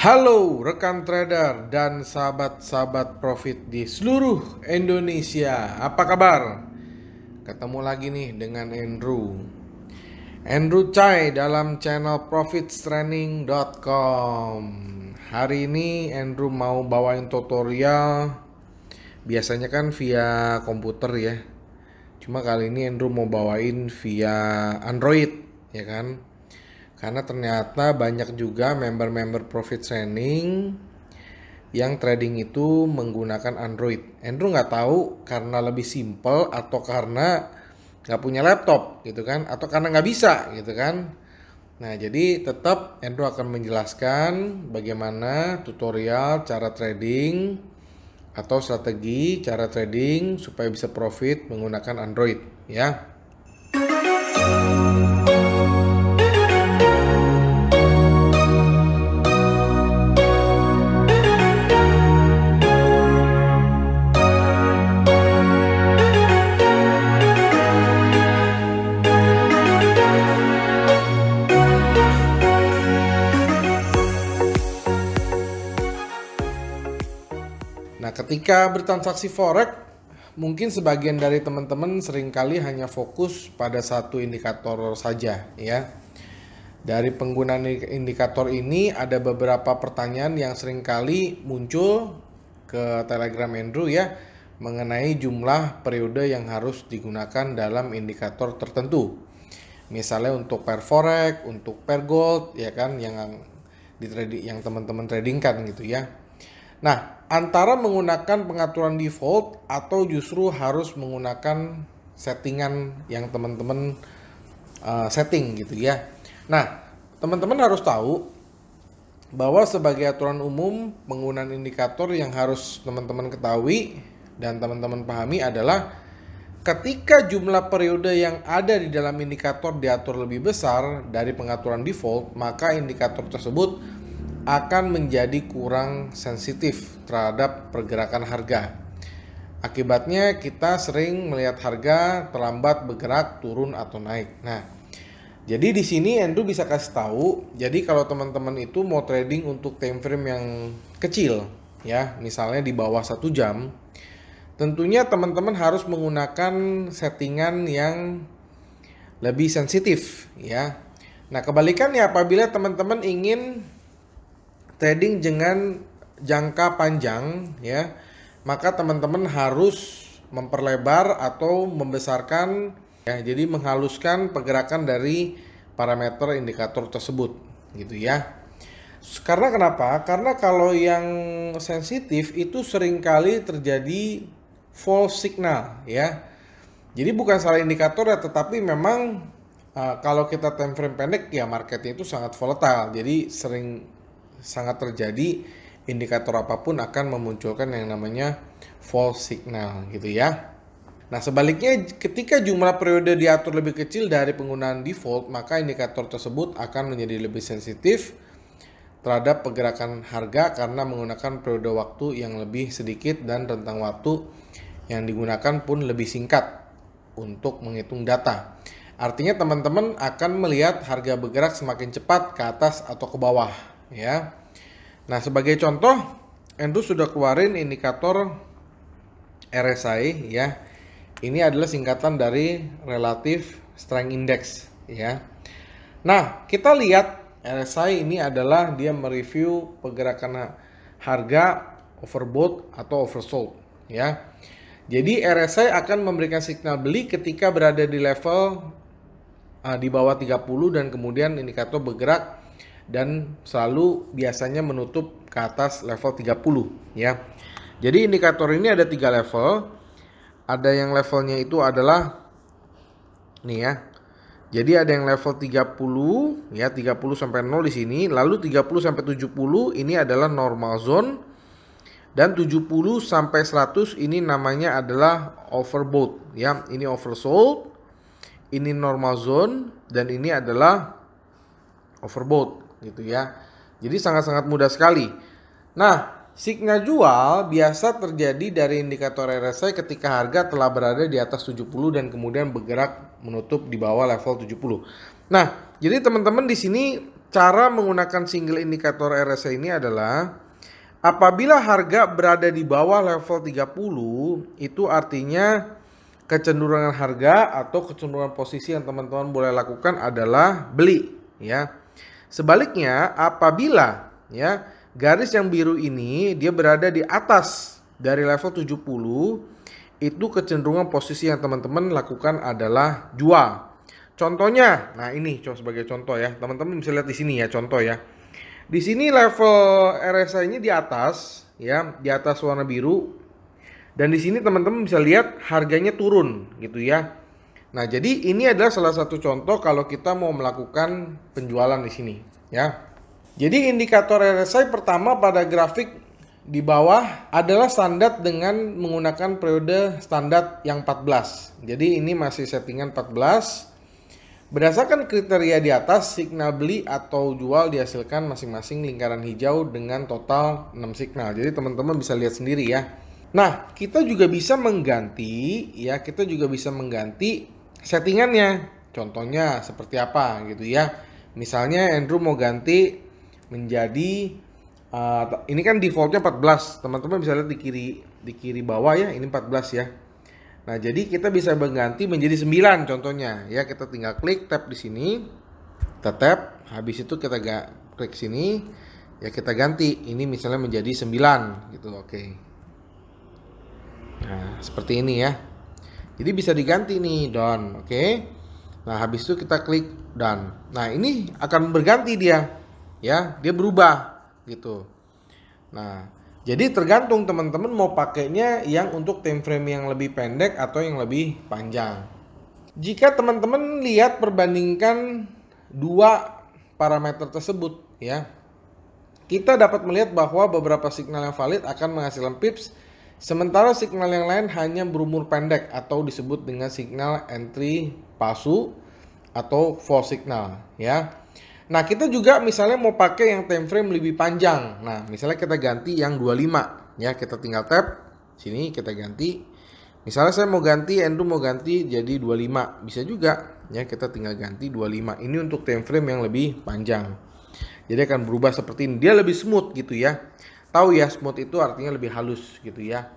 Halo rekan trader dan sahabat-sahabat profit di seluruh Indonesia. Apa kabar? Ketemu lagi nih dengan Andrew Chai dalam channel profitstraining.com. Hari ini Andrew mau bawain tutorial. Biasanya kan via komputer ya. Cuma kali ini Andrew mau bawain via Android, ya kan? Karena ternyata banyak juga member-member profit training yang trading itu menggunakan Android. Andrew nggak tahu karena lebih simple atau karena nggak punya laptop gitu kan, atau karena nggak bisa gitu kan. Nah, jadi tetap Andrew akan menjelaskan bagaimana tutorial cara trading atau strategi cara trading supaya bisa profit menggunakan Android ya. Nah, ketika bertransaksi forex, mungkin sebagian dari teman-teman seringkali hanya fokus pada satu indikator saja ya. Dari penggunaan indikator ini ada beberapa pertanyaan yang seringkali muncul ke Telegram Andrew ya, mengenai jumlah periode yang harus digunakan dalam indikator tertentu. Misalnya untuk pair forex, untuk pair gold ya kan, yang teman-teman tradingkan gitu ya. Nah, antara menggunakan pengaturan default atau justru harus menggunakan settingan yang teman-teman setting gitu ya. Nah, teman-teman harus tahu bahwa sebagai aturan umum penggunaan indikator yang harus teman-teman ketahui dan teman-teman pahami adalah ketika jumlah periode yang ada di dalam indikator diatur lebih besar dari pengaturan default, maka indikator tersebut akan menjadi kurang sensitif terhadap pergerakan harga. Akibatnya kita sering melihat harga terlambat bergerak turun atau naik. Nah, jadi di sini Andrew bisa kasih tahu. Jadi kalau teman-teman itu mau trading untuk time frame yang kecil, ya, misalnya di bawah 1 jam, tentunya teman-teman harus menggunakan settingan yang lebih sensitif, ya. Nah, kebalikannya apabila teman-teman ingin trading dengan jangka panjang ya, maka teman-teman harus memperlebar atau membesarkan ya, jadi menghaluskan pergerakan dari parameter indikator tersebut gitu ya. Karena kenapa? Karena kalau yang sensitif itu seringkali terjadi false signal ya. Jadi bukan salah indikator ya, tetapi memang kalau kita time frame pendek ya marketnya itu sangat volatile. Jadi sangat terjadi indikator apapun akan memunculkan yang namanya false signal gitu ya. Nah, sebaliknya ketika jumlah periode diatur lebih kecil dari penggunaan default, maka indikator tersebut akan menjadi lebih sensitif terhadap pergerakan harga karena menggunakan periode waktu yang lebih sedikit dan rentang waktu yang digunakan pun lebih singkat untuk menghitung data. Artinya teman-teman akan melihat harga bergerak semakin cepat ke atas atau ke bawah ya. Nah, sebagai contoh Andrew sudah keluarin indikator RSI ya. Ini adalah singkatan dari Relative Strength Index ya. Nah, kita lihat RSI ini adalah dia mereview pergerakan harga overbought atau oversold ya. Jadi RSI akan memberikan signal beli ketika berada di level di bawah 30 dan kemudian indikator bergerak dan selalu biasanya menutup ke atas level 30 ya. Jadi indikator ini ada 3 level. Ada yang levelnya itu adalah nih ya. Jadi ada yang level 30 ya, 30 sampai 0 di sini, lalu 30 sampai 70 ini adalah normal zone dan 70 sampai 100 ini namanya adalah overbought ya. Ini oversold, ini normal zone dan ini adalah overbought gitu ya. Jadi sangat-sangat mudah sekali. Nah, signal jual biasa terjadi dari indikator RSI ketika harga telah berada di atas 70 dan kemudian bergerak menutup di bawah level 70. Nah, jadi teman-teman di sini cara menggunakan single indikator RSI ini adalah apabila harga berada di bawah level 30, itu artinya kecenderungan harga atau kecenderungan posisi yang teman-teman boleh lakukan adalah beli, ya. Sebaliknya, apabila ya garis yang biru ini dia berada di atas dari level 70, itu kecenderungan posisi yang teman-teman lakukan adalah jual. Contohnya, nah ini coba sebagai contoh ya, teman-teman bisa lihat di sini ya, contoh ya. Di sini level RSI-nya di atas, ya, di atas warna biru. Dan di sini teman-teman bisa lihat harganya turun, gitu ya. Nah, jadi ini adalah salah satu contoh kalau kita mau melakukan penjualan di sini, ya. Jadi indikator RSI pertama pada grafik di bawah adalah standar dengan menggunakan periode standar yang 14. Jadi ini masih settingan 14. Berdasarkan kriteria di atas, signal beli atau jual dihasilkan masing-masing lingkaran hijau dengan total 6 signal. Jadi teman-teman bisa lihat sendiri ya. Nah, kita juga bisa mengganti settingannya. Contohnya seperti apa gitu ya. Misalnya Andrew mau ganti menjadi ini kan defaultnya 14. Teman-teman bisa lihat di kiri bawah ya, ini 14 ya. Nah, jadi kita bisa mengganti menjadi 9 contohnya. Ya, kita tinggal klik tab di sini. Kita tap, habis itu kita klik sini. Ya, kita ganti. Ini misalnya menjadi 9 gitu. Oke. Nah, seperti ini ya. Jadi bisa diganti nih, done. Oke. Nah, habis itu kita klik done. Nah, ini akan berganti dia. Ya, dia berubah gitu. Nah, jadi tergantung teman-teman mau pakainya yang untuk time frame yang lebih pendek atau yang lebih panjang. Jika teman-teman lihat perbandingkan dua parameter tersebut ya, kita dapat melihat bahwa beberapa signal yang valid akan menghasilkan pips, sementara signal yang lain hanya berumur pendek atau disebut dengan signal entry palsu atau false signal ya. Nah, kita juga misalnya mau pakai yang time frame lebih panjang. Nah, misalnya kita ganti yang 25 ya, kita tinggal tap sini kita ganti. Misalnya saya mau ganti, Andrew mau ganti jadi 25. Bisa juga ya, kita tinggal ganti 25. Ini untuk time frame yang lebih panjang. Jadi akan berubah seperti ini. Dia lebih smooth gitu ya. Tahu ya, smooth itu artinya lebih halus gitu ya.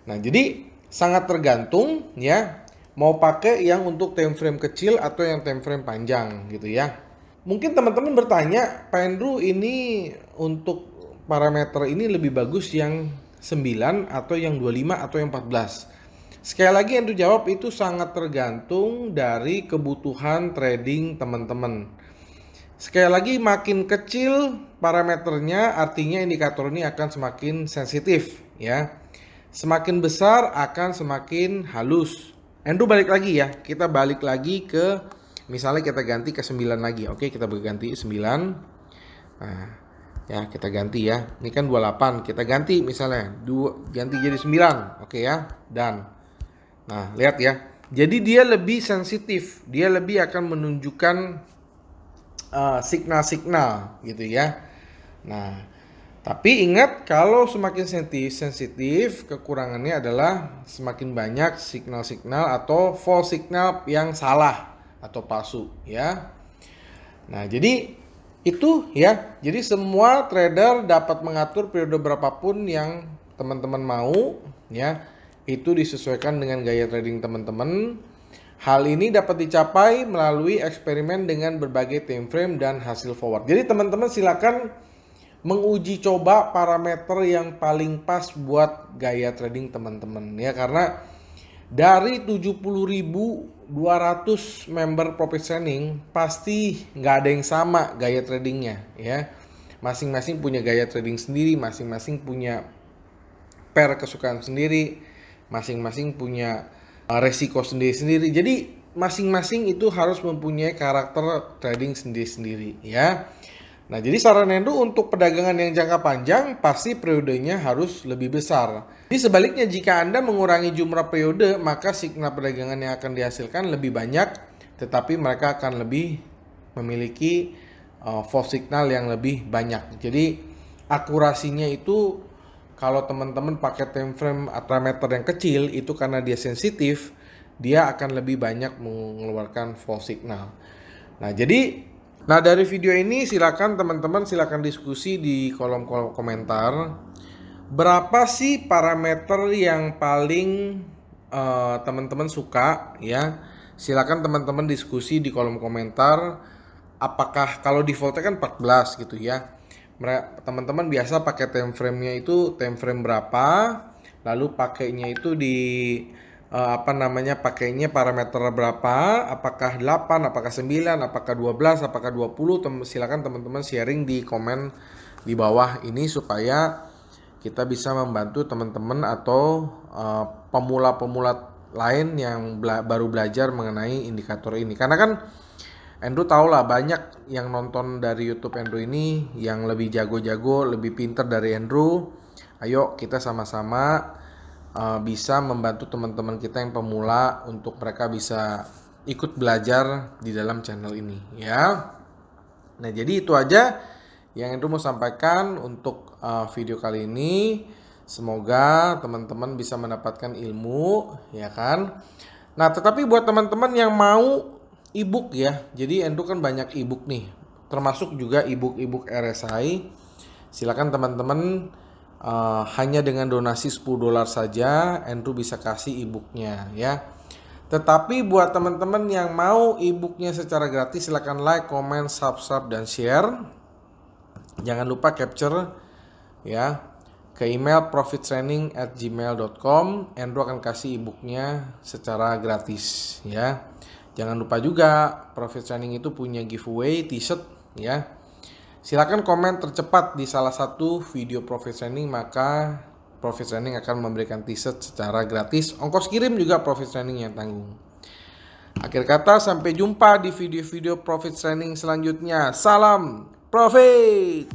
Nah, jadi sangat tergantung ya mau pakai yang untuk time frame kecil atau yang time frame panjang gitu ya. Mungkin teman-teman bertanya, Pak Andrew ini untuk parameter ini lebih bagus yang 9 atau yang 25 atau yang 14. Sekali lagi Andrew jawab, itu sangat tergantung dari kebutuhan trading teman-teman. Sekali lagi makin kecil parameternya artinya indikator ini akan semakin sensitif ya. Semakin besar akan semakin halus. Andrew balik lagi ya, kita balik lagi ke misalnya kita ganti ke 9 lagi. Oke, kita berganti 9. Nah, ya kita ganti ya. Ini kan 28, kita ganti misalnya ganti jadi 9. Oke ya, dan nah, lihat ya. Jadi dia lebih sensitif. Dia lebih akan menunjukkan signal-signal gitu ya. Nah, tapi ingat kalau semakin sensitif, kekurangannya adalah semakin banyak signal-signal atau false signal yang salah atau palsu ya. Nah, jadi itu ya. Jadi semua trader dapat mengatur periode berapapun yang teman-teman mau ya. Itu disesuaikan dengan gaya trading teman-teman. Hal ini dapat dicapai melalui eksperimen dengan berbagai time frame dan hasil forward. Jadi teman-teman silakan menguji coba parameter yang paling pas buat gaya trading teman-teman ya, karena dari 70.200 member profit sharing pasti nggak ada yang sama gaya tradingnya ya. Masing-masing punya gaya trading sendiri, masing-masing punya pair kesukaan sendiri, masing-masing punya resiko sendiri-sendiri. Jadi masing-masing itu harus mempunyai karakter trading sendiri-sendiri ya. Nah, jadi saran Andrew untuk perdagangan yang jangka panjang pasti periodenya harus lebih besar. Jadi sebaliknya jika Anda mengurangi jumlah periode, maka signal perdagangan yang akan dihasilkan lebih banyak, tetapi mereka akan lebih memiliki false signal yang lebih banyak. Jadi akurasinya itu kalau teman-teman pakai time frame parameter yang kecil itu karena dia sensitif, dia akan lebih banyak mengeluarkan false signal. Nah, jadi Nah, dari video ini silakan teman-teman diskusi di kolom komentar. Berapa sih parameter yang paling teman-teman suka ya? Silakan teman-teman diskusi di kolom komentar. Apakah kalau defaultnya kan 14 gitu ya. Teman-teman biasa pakai time frame-nya itu time frame berapa? Lalu pakainya itu di pakainya parameter berapa, apakah 8, apakah 9, apakah 12, apakah 20, silakan teman-teman sharing di komen di bawah ini supaya kita bisa membantu teman-teman atau pemula-pemula lain yang baru belajar mengenai indikator ini. Karena kan Andrew tahu lah banyak yang nonton dari YouTube Andrew ini yang lebih jago-jago, lebih pinter dari Andrew. Ayo kita sama-sama bisa membantu teman-teman kita yang pemula untuk mereka bisa ikut belajar di dalam channel ini ya. Nah, jadi itu aja yang Andrew mau sampaikan untuk video kali ini. Semoga teman-teman bisa mendapatkan ilmu ya kan. Nah, tetapi buat teman-teman yang mau ebook ya, jadi Andrew kan banyak ebook nih, termasuk juga ebook RSI. Silakan teman-teman hanya dengan donasi $10 saja Andrew bisa kasih ebooknya ya. Tetapi buat teman-teman yang mau ebooknya secara gratis, silahkan like, comment, subscribe, dan share. Jangan lupa capture ya ke email profittraining@gmail.com. Andrew akan kasih ebooknya secara gratis ya. Jangan lupa juga Profit Training itu punya giveaway t-shirt ya. Silakan komen tercepat di salah satu video Profit Training, maka Profit Training akan memberikan t-shirt secara gratis. Ongkos kirim juga Profit Training yang tanggung. Akhir kata, sampai jumpa di video-video Profit Training selanjutnya. Salam Profit!